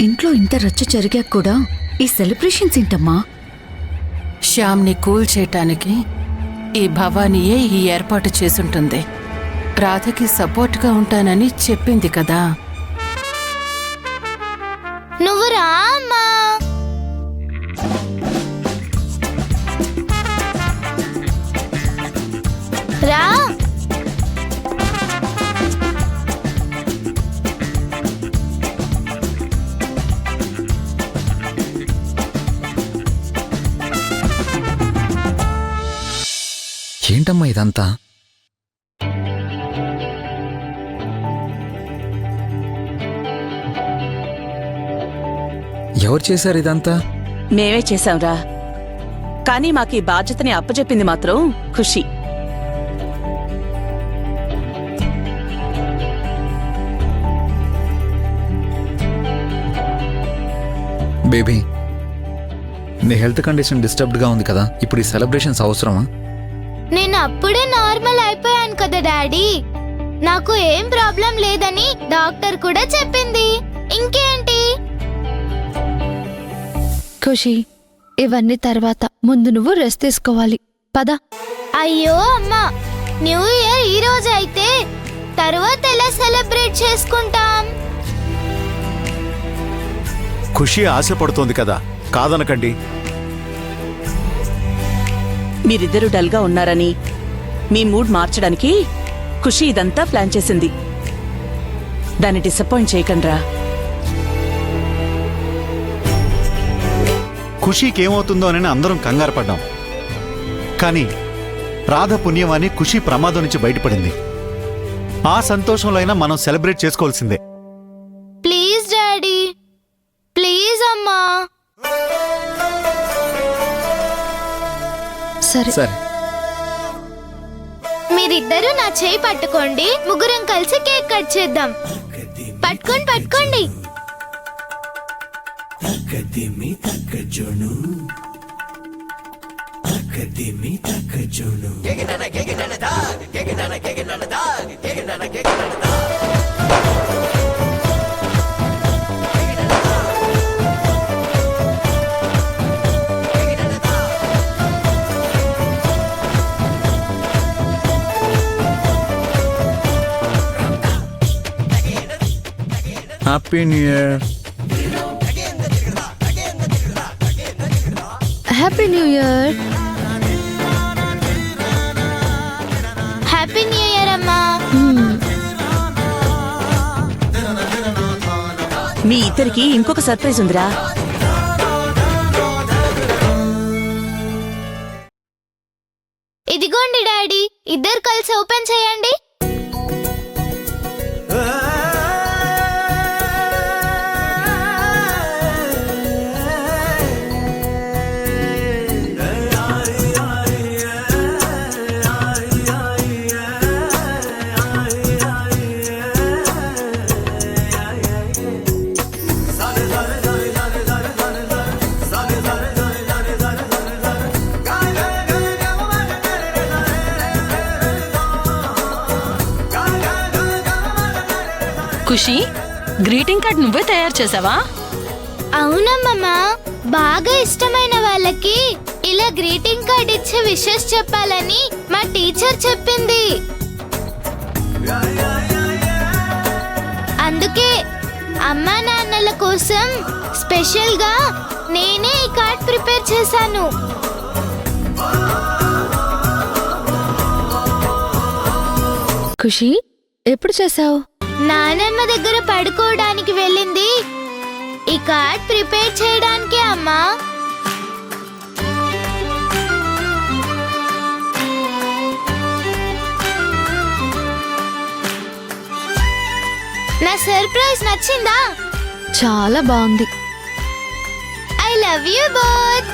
ఇంట్లో ఇంత రచ్చ జరిగాక కూడా ఈ సెలబ్రేషన్స్ ఏంటమ్మా? శ్యామ్ని కూల్ చేయటానికి ఈ భవానీయే ఈ ఏర్పాటు చేసుంటుంది. రాధకి సపోర్ట్గా ఉంటానని చెప్పింది కదా. నువ్వు రా అమ్మా. రా. ఏంటమ్మా ఇదంతా? ఎవరు చేశారు ఇదంతా? మేమే చేశాంరా. కానీ మాకు ఈ బాధ్యతని అప్పచెప్పింది మాత్రం ఖుషి. బేబీ, నీ హెల్త్ కండిషన్ డిస్టర్బ్డ్గా ఉంది కదా, ఇప్పుడు ఈ సెలబ్రేషన్స్ అవసరమా? నేను అప్పుడే నార్మల్ అయిపోయాను కదా డాడీ. నాకు ఏం ప్రాబ్లం లేదని డాక్టర్ కూడా చెప్పింది. ఇంకేంటి? ఖుషి, ఇవన్నీ తర్వాత. ముందు నువ్వు రెస్ట్ తీసుకోవాలి. పద. అయ్యో అమ్మా, న్యూ ఇయర్ ఈ రోజు అయితే తర్వాత ఎలా సెలబ్రేట్ చేసుకుంటాం? ఖుషి ఆశపడుతోంది కదా, కాదనకండి. మీరిద్దరూ డల్గా ఉన్నారని మీ మూడ్ మార్చడానికి ఖుషి ఇదంతా ప్లాన్ చేసింది. దాన్ని డిసప్పాయింట్ చేయకండ్రా. ఖుషీకి ఏమవుతుందో అని అందరం కంగారు పడ్డాం. కానీ రాధ పుణ్యమాని ఖుషి ప్రమాదం నుంచి బయటపడింది. ఆ సంతోషంలో అయినా మనం సెలబ్రేట్ చేసుకోవాల్సిందే. ప్లీజ్ డాడీ, ప్లీజ్ అమ్మా. సరే సరే, మీరిద్దరూ నా చేయి పట్టుకోండి, ముగ్గురం కలిసి కేక్ కట్ చేద్దాం. పట్టుకోండి పట్టుకోండి. Happy new year. Happy new year. Happy new year అమ్మా. మీ ఇద్దరికి ఇంకొక సర్ప్రైజ్ ఉందిరా. ఇదిగోండి డాడీ, ఇద్దరు కలిసి ఓపెన్ చేయండి. ఖుషి, గ్రీటింగ్ కార్డ్ నువ్వే తయారు చేసావా? అవునమ్మా, బాగా ఇష్టమైన వాళ్ళకి ఇలా గ్రీటింగ్ కార్డ్ ఇచ్చి విషెస్ చెప్పాలని మా టీచర్ చెప్పింది. అందుకే అమ్మా నాన్నల కోసం స్పెషల్ గా నేనే ఈ కార్డ్ ప్రిపేర్ చేశాను. ఖుషి, ఎప్పుడు చేసావు? నానమ్మ దగ్గర పడుకోవడానికి వెళ్ళింది ఈ కార్డ్ ప్రిపేర్ చేయడానికి అమ్మా. నా సర్ప్రైజ్ నచ్చిందా? చాలా బాగుంది. I love you both.